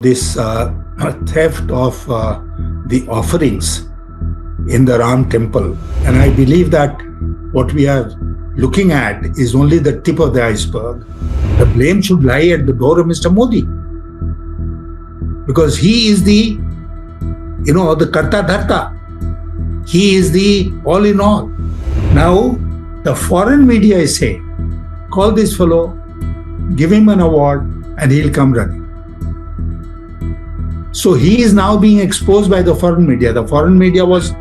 this theft of the offerings in the Ram temple. And I believe that what we are looking at is only the tip of the iceberg. The blame should lie at the door of Mr. Modi, because he is the Karta Dharta. He is the all in all. Now, the foreign media is saying, call this fellow, give him an award, and he'll come running. So he is now being exposed by the foreign media. The foreign media was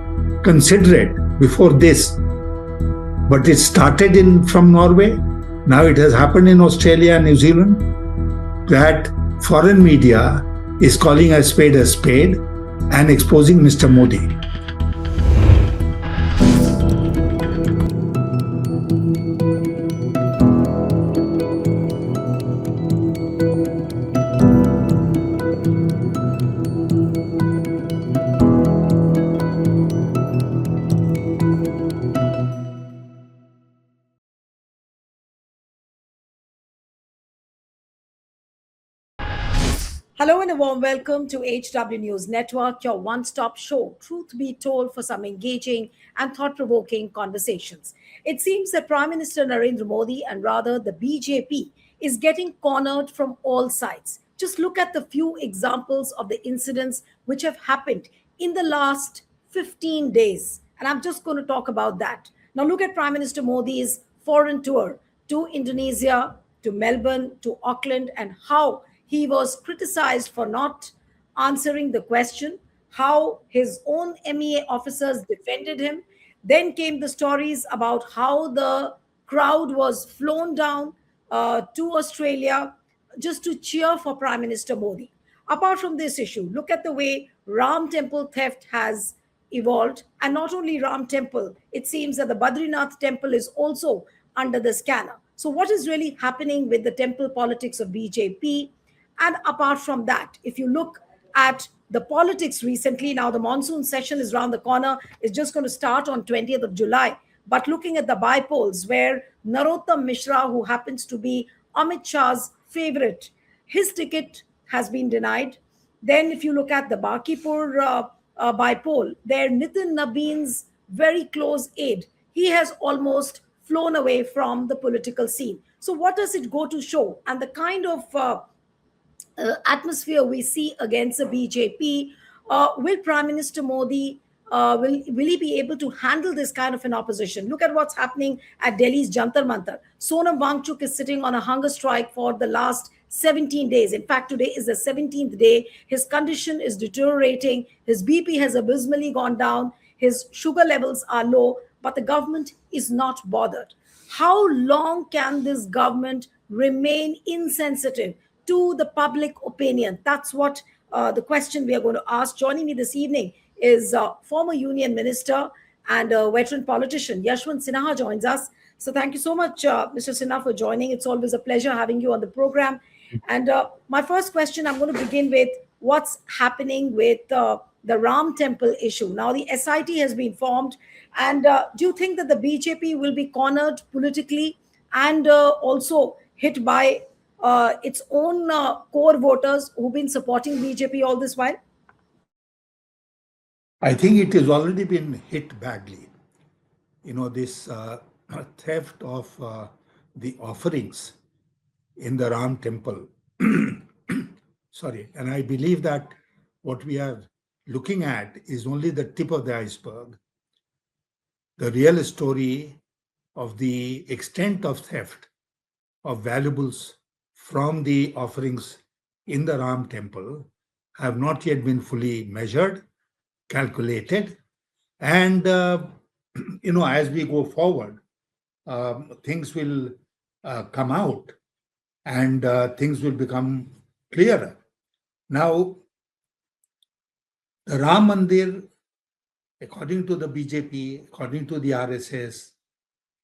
considerate before this, but it started from Norway. Now it has happened in Australia and New Zealand that foreign media is calling a spade and exposing Mr. Modi. Hello and a warm welcome to HW News Network, your one-stop show, truth be told, for some engaging and thought-provoking conversations. It seems that Prime Minister Narendra Modi, and rather the BJP, is getting cornered from all sides. Just look at the few examples of the incidents which have happened in the last 15 days. And I'm just going to talk about that. Now look at Prime Minister Modi's foreign tour to Indonesia, to Melbourne, to Auckland, and how he was criticized for not answering the question, how his own MEA officers defended him. Then came the stories about how the crowd was flown down to Australia just to cheer for Prime Minister Modi. Apart from this issue, look at the way Ram Temple theft has evolved. And not only Ram Temple, it seems that the Badrinath Temple is also under the scanner. So, what is really happening with the temple politics of BJP? And apart from that, if you look at the politics recently, now the monsoon session is around the corner. It's just going to start on 20th of July. But looking at the bypolls, where Narottam Mishra, who happens to be Amit Shah's favorite, his ticket has been denied. Then if you look at the Bakipur bypoll, there Nitin Nabeen's very close aide, he has almost flown away from the political scene. So what does it go to show? And the kind of atmosphere we see against the BJP, will Prime Minister Modi, will he be able to handle this kind of an opposition? Look at what's happening at Delhi's Jantar Mantar. Sonam Wangchuk is sitting on a hunger strike for the last 17 days. In fact, today is the 17th day. His condition is deteriorating. His BP has abysmally gone down. His sugar levels are low, but the government is not bothered. How long can this government remain insensitive to the public opinion? That's what the question we are going to ask. Joining me this evening is former union minister and veteran politician Yashwant Sinha joins us. So thank you so much, Mr. Sinha, for joining. It's always a pleasure having you on the program. And my first question, I'm going to begin with what's happening with the Ram Temple issue. Now, the SIT has been formed. And do you think that the BJP will be cornered politically and also hit by its own core voters who've been supporting BJP all this while? I think it has already been hit badly. This theft of the offerings in the Ram temple. Sorry. And I believe that what we are looking at is only the tip of the iceberg. The real story of the extent of theft of valuables from the offerings in the Ram temple have not yet been fully measured, calculated. And, as we go forward, things will come out and things will become clearer. Now, the Ram Mandir, according to the BJP, according to the RSS,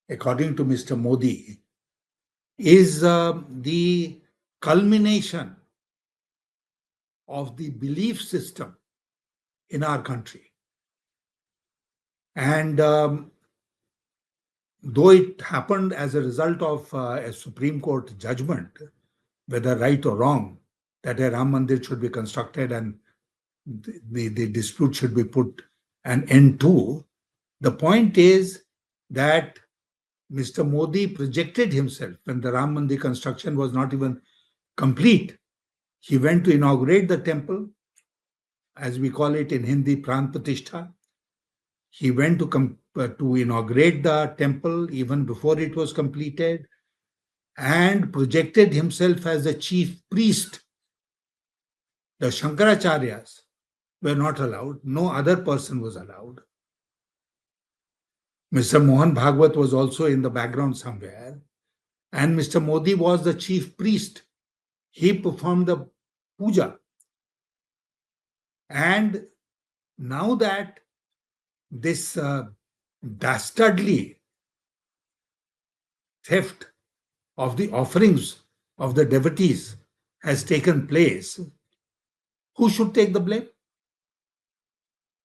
according to Mr. Modi, is the culmination of the belief system in our country. And though it happened as a result of a Supreme Court judgment, whether right or wrong, that a Ram Mandir should be constructed and the dispute should be put an end to. The point is that Mr. Modi projected himself when the Ram Mandir construction was not even complete. He went to inaugurate the temple, as we call it in Hindi, Pran Pratishtha. He went to inaugurate the temple even before it was completed and projected himself as the chief priest. The Shankaracharyas were not allowed. No other person was allowed. Mr. Mohan Bhagwat was also in the background somewhere. And Mr. Modi was the chief priest. He performed the puja. And now that this dastardly theft of the offerings of the devotees has taken place, who should take the blame?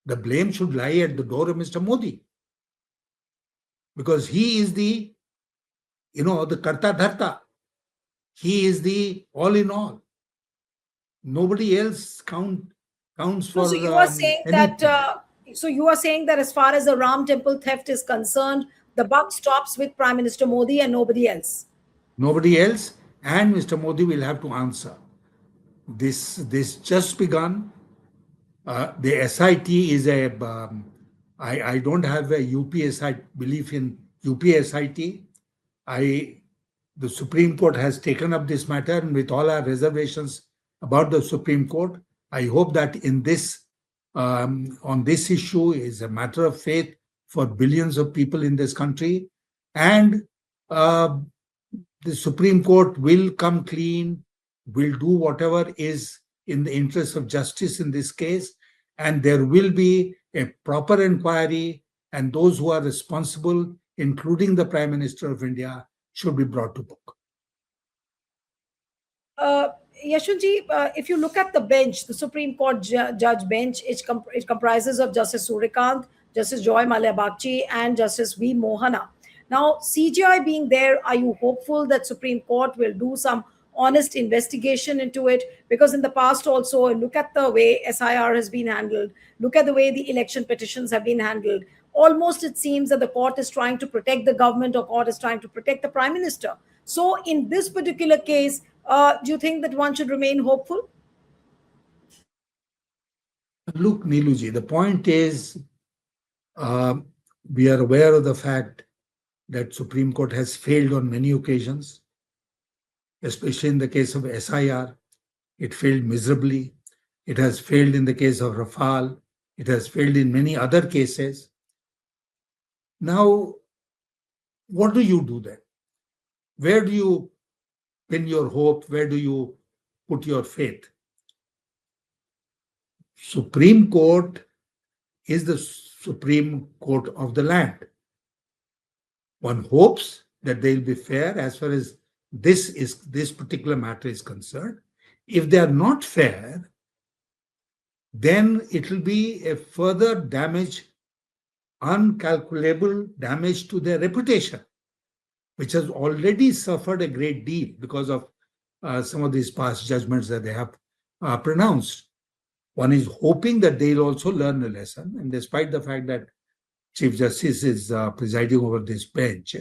The blame should lie at the door of Mr. Modi. Because he is the Karta Dharta. He is the all in all. Nobody else counts for So you are saying anything. that. So you are saying that as far as the Ram temple theft is concerned, the buck stops with Prime Minister Modi and nobody else. Nobody else, and Mr. Modi will have to answer. This just begun. The SIT is I don't have a UPSIT belief in UPSIT. The Supreme Court has taken up this matter, and with all our reservations about the Supreme Court, I hope that in this on this issue is a matter of faith for billions of people in this country, and the Supreme Court will come clean, will do whatever is in the interest of justice in this case, and there will be a proper inquiry, and those who are responsible, including the Prime Minister of India, should be brought to book. Yashwantji, if you look at the bench, the Supreme Court judge bench, it comprises of Justice Suryakant, Justice Joy Malia Bagchi, and Justice V. Mohana. Now, CJI being there, are you hopeful that Supreme Court will do some honest investigation into it? Because in the past also, look at the way SIR has been handled, look at the way the election petitions have been handled. Almost it seems that the court is trying to protect the government, or court is trying to protect the Prime Minister. So in this particular case, do you think that one should remain hopeful? Look, Neeluji, the point is we are aware of the fact that Supreme Court has failed on many occasions, especially in the case of SIR. It failed miserably. It has failed in the case of Rafale. It has failed in many other cases. Now, what do you do then? Where do you pin your hope? Where do you put your faith? Supreme Court is the Supreme Court of the land. One hopes that they will be fair as far as this particular matter is concerned. If they are not fair, then it will be a further damage, uncalculable damage to their reputation, which has already suffered a great deal because of some of these past judgments that they have pronounced. One is hoping that they'll also learn a lesson, and despite the fact that Chief Justice is presiding over this bench,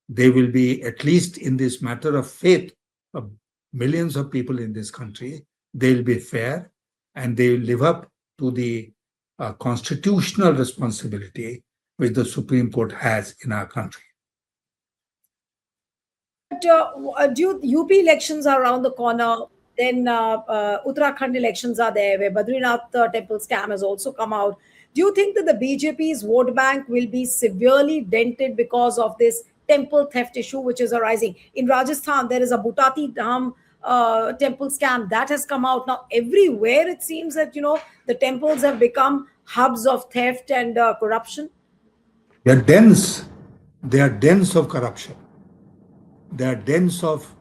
they will be, at least in this matter of faith of millions of people in this country, they'll be fair and they will live up to the constitutional responsibility which the Supreme Court has in our country. But UP elections are around the corner. Then Uttarakhand elections are there, where Badrinath temple scam has also come out. Do you think that the BJP's vote bank will be severely dented because of this temple theft issue which is arising? In Rajasthan, there is a Butati Dham temple scam that has come out. Now, everywhere it seems that, the temples have become hubs of theft and corruption. They are dense. They are dense of corruption. They are dense of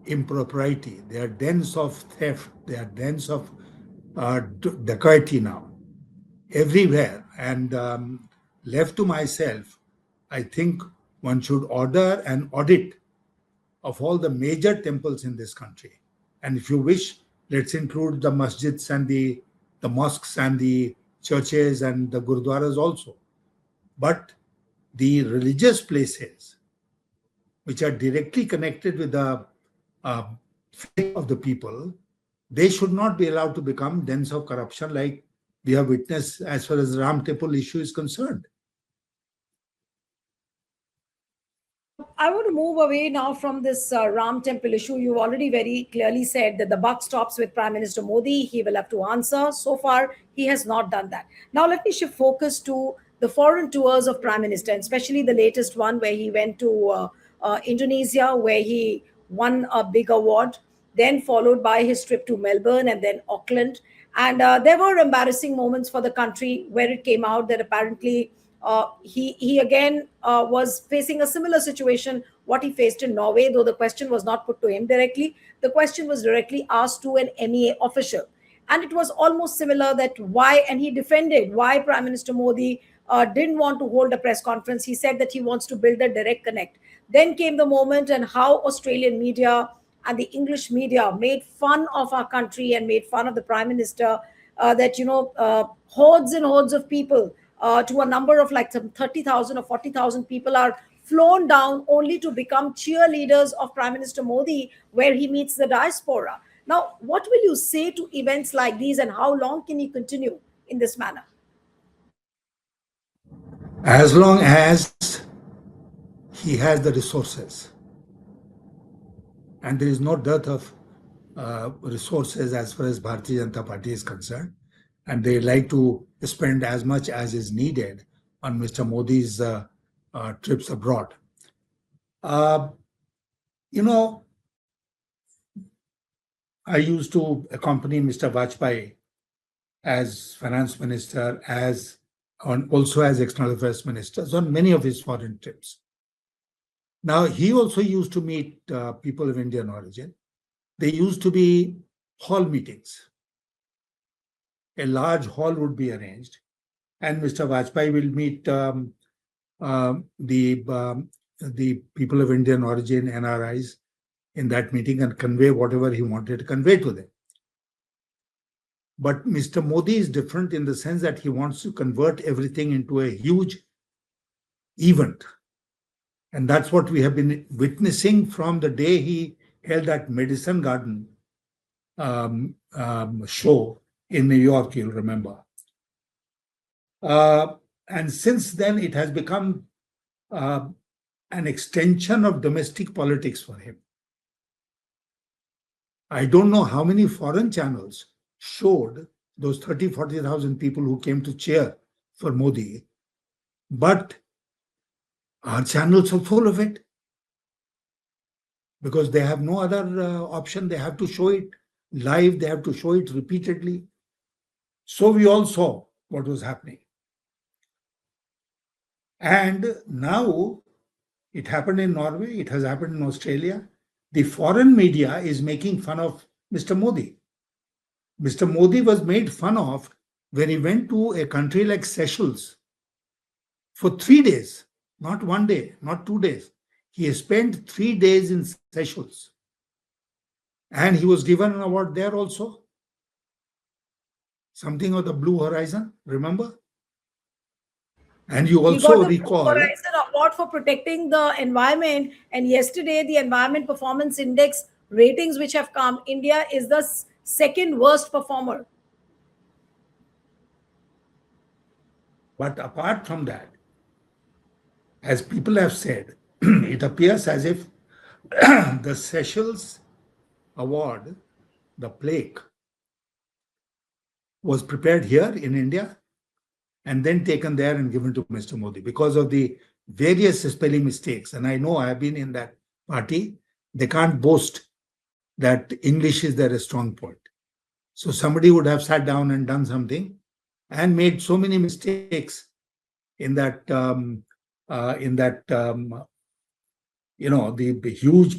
impropriety. They are dense of theft. They are dense of dacoity now. Everywhere. And left to myself, I think one should order an audit of all the major temples in this country. And if you wish, Let's include the masjids and the mosques and the churches and the gurdwaras also. But the religious places, which are directly connected with the uh, faith of the people, they should not be allowed to become dens of corruption like we have witnessed as far as the Ram Temple issue is concerned. I want to move away now from this Ram Temple issue. You already very clearly said that the buck stops with Prime Minister Modi. He will have to answer. So far, he has not done that. Now, let me shift focus to the foreign tours of Prime Minister, and especially the latest one where he went to Indonesia, where he won a big award, then followed by his trip to Melbourne and then Auckland. And there were embarrassing moments for the country where it came out that apparently he again was facing a similar situation what he faced in Norway, though the question was not put to him directly. The question was directly asked to an MEA official, and it was almost similar that why, and he defended why Prime Minister Modi didn't want to hold a press conference. He said that he wants to build a direct connect. Then came the moment and how Australian media and the English media made fun of our country and made fun of the Prime Minister, that hordes and hordes of people, to a number of like some 30,000 or 40,000 people are flown down only to become cheerleaders of Prime Minister Modi, where he meets the diaspora. Now, what will you say to events like these, and how long can he continue in this manner? As long as he has the resources, and there is no dearth of resources as far as Bharatiya Janata Party is concerned, and they like to spend as much as is needed on Mr. Modi's trips abroad. Uh, you know, I used to accompany Mr. Vajpayee as finance minister, also as external affairs ministers on many of his foreign trips. Now, he also used to meet people of Indian origin. They used to be hall meetings. A large hall would be arranged, and Mr. Vajpayee will meet the people of Indian origin, NRIs, in that meeting and convey whatever he wanted to convey to them. But Mr. Modi is different in the sense that he wants to convert everything into a huge event. And that's what we have been witnessing from the day he held that Medicine Garden show in New York, you'll remember. And since then, it has become an extension of domestic politics for him. I don't know how many foreign channels showed those 30, 40,000 people who came to cheer for Modi, but our channels are full of it because they have no other option. They have to show it live, they have to show it repeatedly. So we all saw what was happening. And now it happened in Norway, it has happened in Australia. The foreign media is making fun of Mr. Modi. Mr. Modi was made fun of when he went to a country like Seychelles for 3 days, not 1 day, not 2 days. He spent 3 days in Seychelles. And he was given an award there also. Something of the Blue Horizon, remember? And you He got also the Blue recall Horizon Award for protecting the environment. And yesterday, the Environment Performance Index ratings which have come, India is the second worst performer. But apart from that, as people have said, it appears as if the Seychelles award, the plaque, was prepared here in India and then taken there and given to Mr. Modi because of the various spelling mistakes. And I know I have been in that party. They can't boast that English is their strong point. So somebody would have sat down and done something and made so many mistakes in that the huge,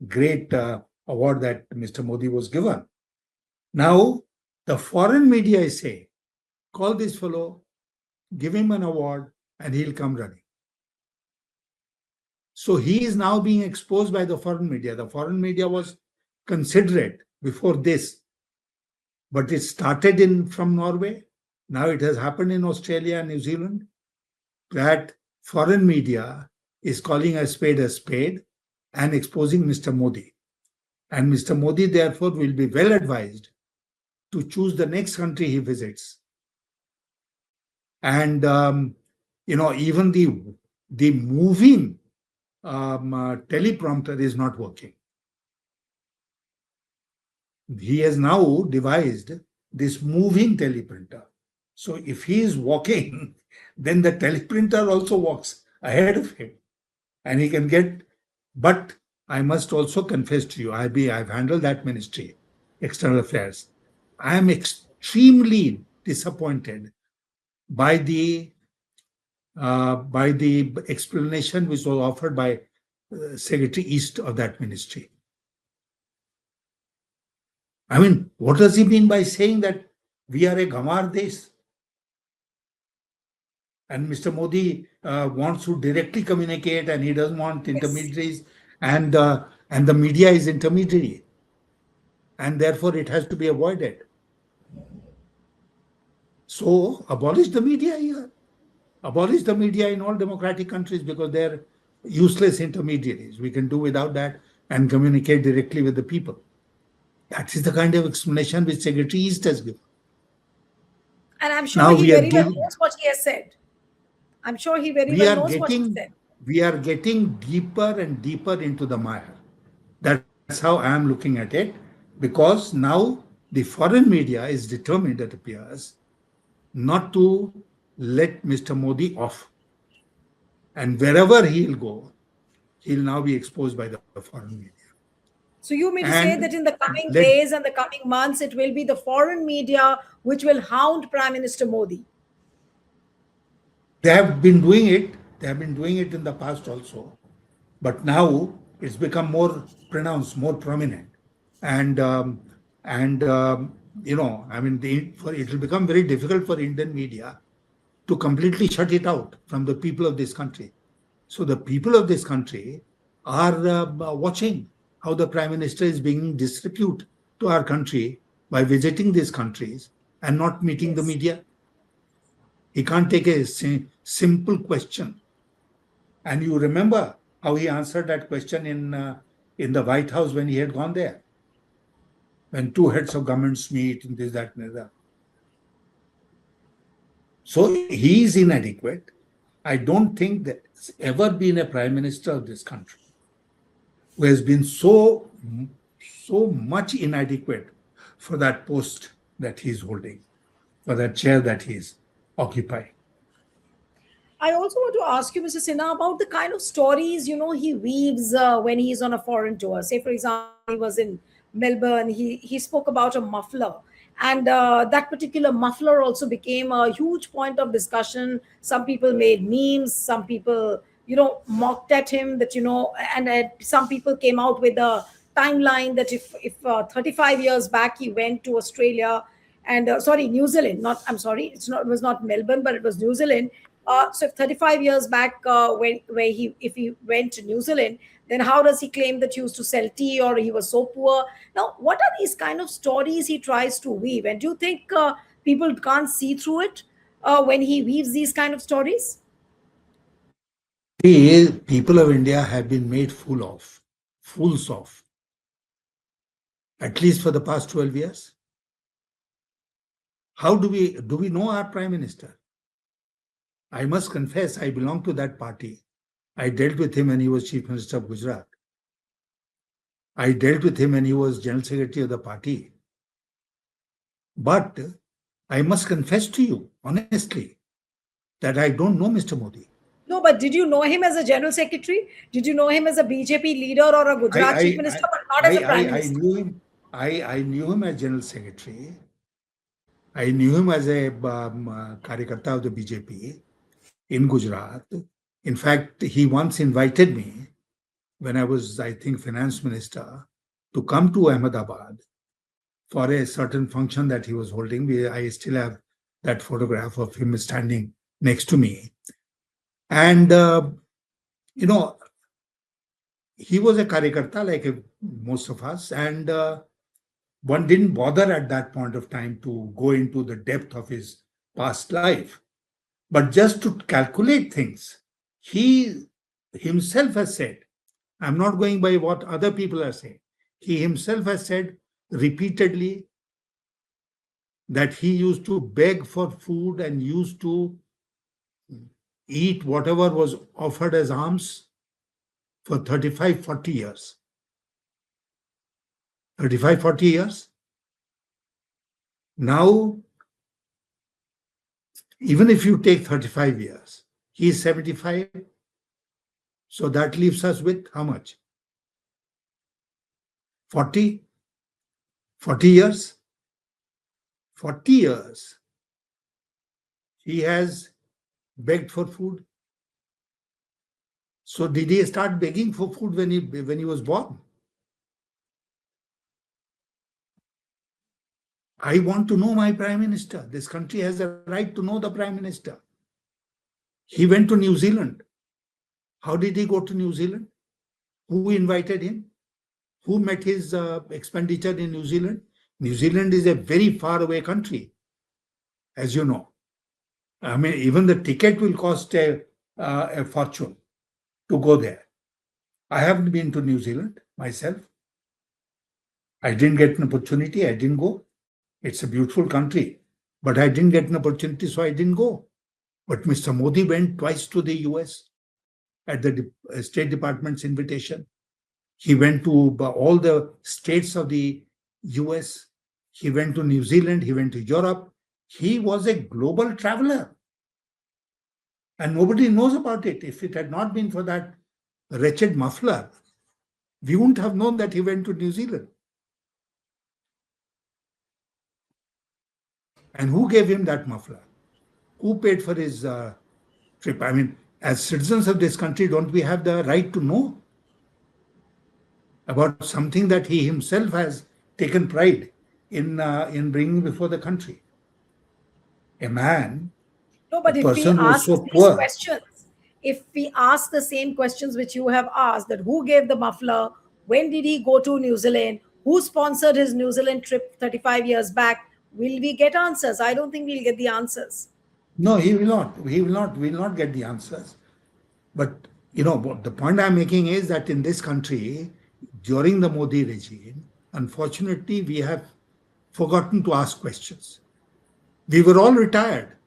great award that Mr. Modi was given. Now, the foreign media is saying, call this fellow, give him an award, and he'll come running. So he is now being exposed by the foreign media. The foreign media was considerate before this but it started from Norway. Now it has happened in Australia and New Zealand, that foreign media is calling a spade and exposing Mr. Modi. And Mr. Modi, therefore, will be well advised to choose the next country he visits. And, even the moving teleprompter is not working. He has now devised this moving teleprinter. So if he is walking, then the teleprinter also walks ahead of him, and he can get. But I must also confess to you, I've handled that ministry, external affairs. I am extremely disappointed by the explanation which was offered by Secretary East of that ministry. I mean, what does he mean by saying that we are a Gamar Desh? And Mr. Modi wants to directly communicate, and he doesn't want intermediaries, and the media is intermediary, and therefore it has to be avoided. So abolish the media here. Abolish the media in all democratic countries, because they're useless intermediaries. We can do without that and communicate directly with the people. That is the kind of explanation which Secretary East has given. And I'm sure he very well knows what he has said. I'm sure he very well knows what he said. We are getting deeper and deeper into the mire. That's how I am looking at it, because now the foreign media is determined, it appears, not to let Mr. Modi off. And wherever he'll go, he'll now be exposed by the foreign media. So you mean to say that in the coming days and the coming months, it will be the foreign media which will hound Prime Minister Modi? They have been doing it. They have been doing it in the past also. But now it's become more pronounced, more prominent. And it will become very difficult for Indian media to completely shut it out from the people of this country. So the people of this country are watching how the Prime Minister is being disrepute to our country by visiting these countries and not meeting the media. He can't take a simple question. And you remember how he answered that question in the White House when he had gone there, when two heads of governments meet and this, that, and that. So he is inadequate. I don't think there's ever been a Prime Minister of this country who has been so much inadequate for that post that he's holding, for that chair that he's occupying. I also want to ask you, Mr. Sinha, about the kind of stories, he weaves when he's on a foreign tour. Say, for example, he was in Melbourne, he spoke about a muffler. And that particular muffler also became a huge point of discussion. Some people made memes, some people, mocked at him that, and some people came out with a timeline that if 35 years back he went to Australia and New Zealand, it was not Melbourne, but it was New Zealand. So if 35 years back, if he went to New Zealand, then how does he claim that he used to sell tea or he was so poor? Now, what are these kind of stories he tries to weave? And do you think people can't see through it when he weaves these kind of stories? The people of India have been made fools of, at least for the past 12 years. How do we know our Prime Minister? I must confess, I belong to that party. I dealt with him when he was Chief Minister of Gujarat. I dealt with him when he was General Secretary of the party. But I must confess to you, honestly, that I don't know Mr. Modi. No, but did you know him as a General Secretary? Did you know him as a BJP leader or a Gujarat Chief Minister, but not as a Prime Minister? I knew him as General Secretary. I knew him as a Karyakarta of the BJP in Gujarat. In fact, he once invited me when I was, I think, Finance Minister to come to Ahmedabad for a certain function that he was holding. I still have that photograph of him standing next to me. And, he was a Karyakarta like most of us. And one didn't bother at that point of time to go into the depth of his past life. But just to calculate things, he himself has said, I'm not going by what other people are saying. He himself has said repeatedly that he used to beg for food and used to eat whatever was offered as alms for 35, 40 years. 35, 40 years. Now, even if you take 35 years, he is 75. So that leaves us with how much? 40? 40 years? 40 years. He has begged for food. So did he start begging for food when he was born? I want to know my prime minister. This country has a right to know the prime minister. He went to New Zealand. How did he go to New Zealand? Who invited him? Who met his expenditure in New Zealand? New Zealand is a very far away country, as you know. I mean, even the ticket will cost a fortune to go there. I haven't been to New Zealand myself. I didn't get an opportunity. I didn't go. It's a beautiful country, but I didn't get an opportunity, so I didn't go. But Mr. Modi went twice to the US at the State Department's invitation. He went to all the states of the US. He went to New Zealand. He went to Europe. He was a global traveler. And nobody knows about it. If it had not been for that wretched muffler, we wouldn't have known that he went to New Zealand. And who gave him that muffler? Who paid for his trip? I mean, as citizens of this country, don't we have the right to know about something that he himself has taken pride in bringing before the country? A man, No, a but if we person who was ask so these poor. questions, if we ask the same questions which you have asked, that who gave the muffler, when did he go to New Zealand, who sponsored his New Zealand trip 35 years back, will we get answers? I don't think we'll get the answers. No, he will not. He will not get the answers. But what the point I'm making is that in this country, during the Modi regime, unfortunately, we have forgotten to ask questions. We were all retired.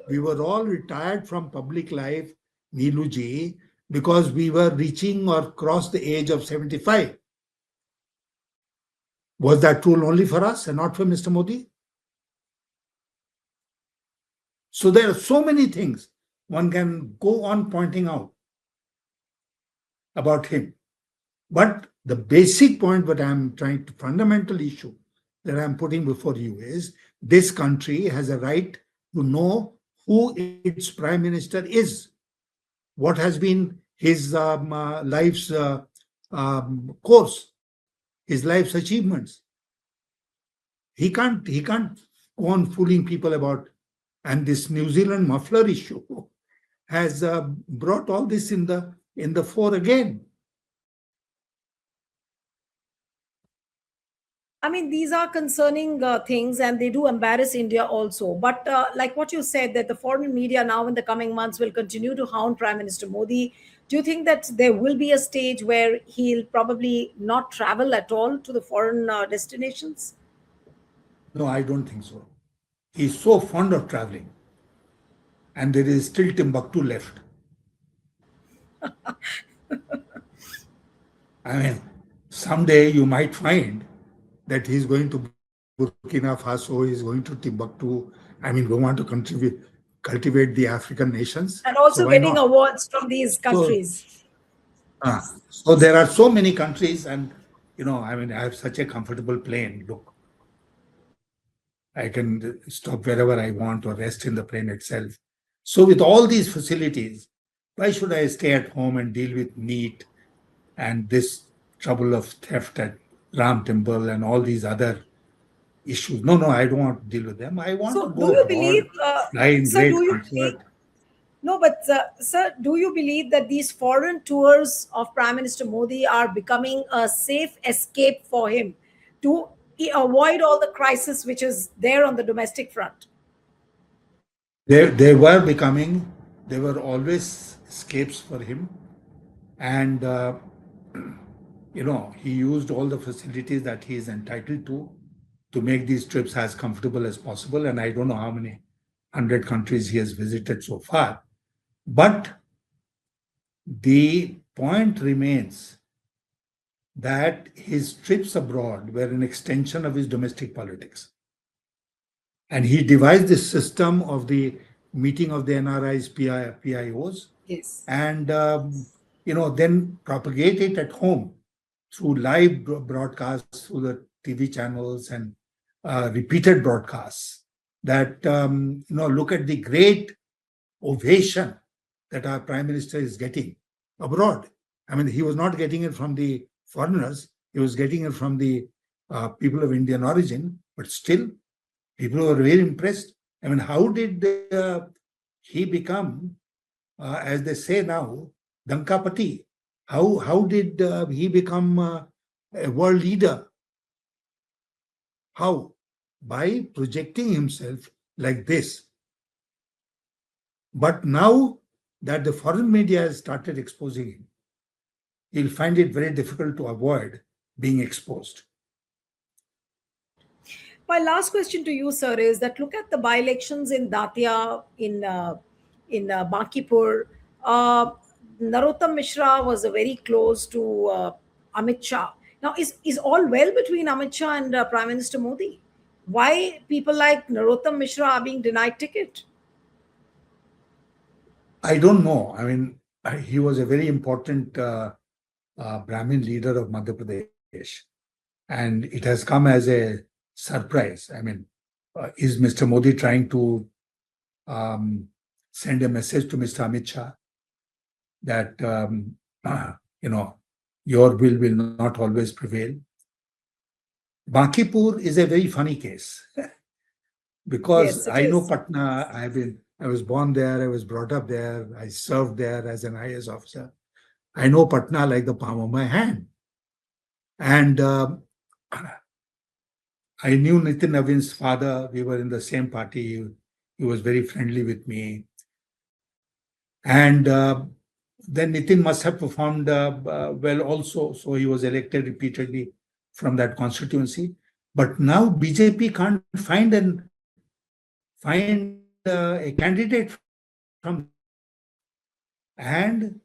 We were all retired from public life, Neelu ji, because we were reaching or crossed the age of 75. Was that rule only for us and not for Mr. Modi? So there are so many things one can go on pointing out about him. But the basic point, what I'm trying to, fundamental issue that I'm putting before you is this country has a right to know who its prime minister is, what has been his life's course, his life's achievements. He can't go on fooling people about. And this New Zealand muffler issue has brought all this in the fore again. I mean, these are concerning things and they do embarrass India also. But like what you said, that the foreign media now in the coming months will continue to hound Prime Minister Modi. Do you think that there will be a stage where he'll probably not travel at all to the foreign destinations? No, I don't think so. He's so fond of traveling. And there is still Timbuktu left. I mean, someday you might find that he's going to Burkina Faso, he's going to Timbuktu. I mean, we want to cultivate the African nations. And also so why getting not? awards from these So, countries. so there are so many countries, and I mean, I have such a comfortable plane. Look, I can stop wherever I want or rest in the plane itself. So with all these facilities, why should I stay at home and deal with meat and this trouble of theft at Ram Temple and all these other issues? No, I don't want to deal with them. I want So, to do go you abroad, believe, fly in sir, great do you believe, comfort. no, but sir, do you believe that these foreign tours of Prime Minister Modi are becoming a safe escape for him? to avoid all the crisis which is there on the domestic front? They were becoming, they were always escapes for him. And, he used all the facilities that he is entitled to make these trips as comfortable as possible. And I don't know how many 100 countries he has visited so far. But the point remains that his trips abroad were an extension of his domestic politics. And he devised this system of the meeting of the NRI's PIOs, Yes. and then propagate it at home through live broadcasts through the TV channels and repeated broadcasts. That look at the great ovation that our Prime Minister is getting abroad. I mean, he was not getting it from the foreigners; he was getting it from the people of Indian origin. But still, people were very impressed. I mean, how did he become, as they say now, Dankapati? How did he become a world leader? How? By projecting himself like this. But now that the foreign media has started exposing him, he'll find it very difficult to avoid being exposed. My last question to you, sir, is that look at the by-elections in Datia, in Bankipur. Narottam Mishra was very close to Amit Shah. Now, is all well between Amit Shah and Prime Minister Modi? Why people like Narottam Mishra are being denied ticket? I don't know. I mean, he was a very important Brahmin leader of Madhya Pradesh, and it has come as a surprise. I mean, is Mr. Modi trying to send a message to Mr. Amit Shah that your will not always prevail? Bankipur is a very funny case because Yes, it I know is. Patna. I was born there. I was brought up there. I served there as an IAS officer. I know Patna like the palm of my hand. And I knew Nitin Navin's father. We were in the same party. He was very friendly with me. And then Nitin must have performed well also. So he was elected repeatedly from that constituency. But now BJP can't find a candidate from, and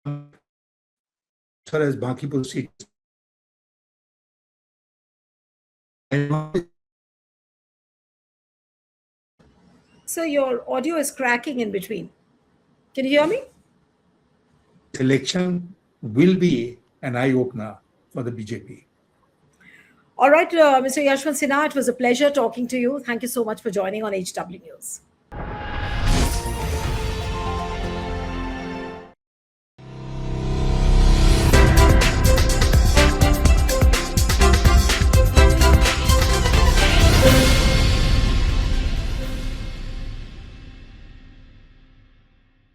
as far as Bankipur seat, So your audio is cracking in between. Can you hear me? election will be an eye opener for the BJP. All right, Mr. Yashwant Sinha, it was a pleasure talking to you. Thank you so much for joining on HW News.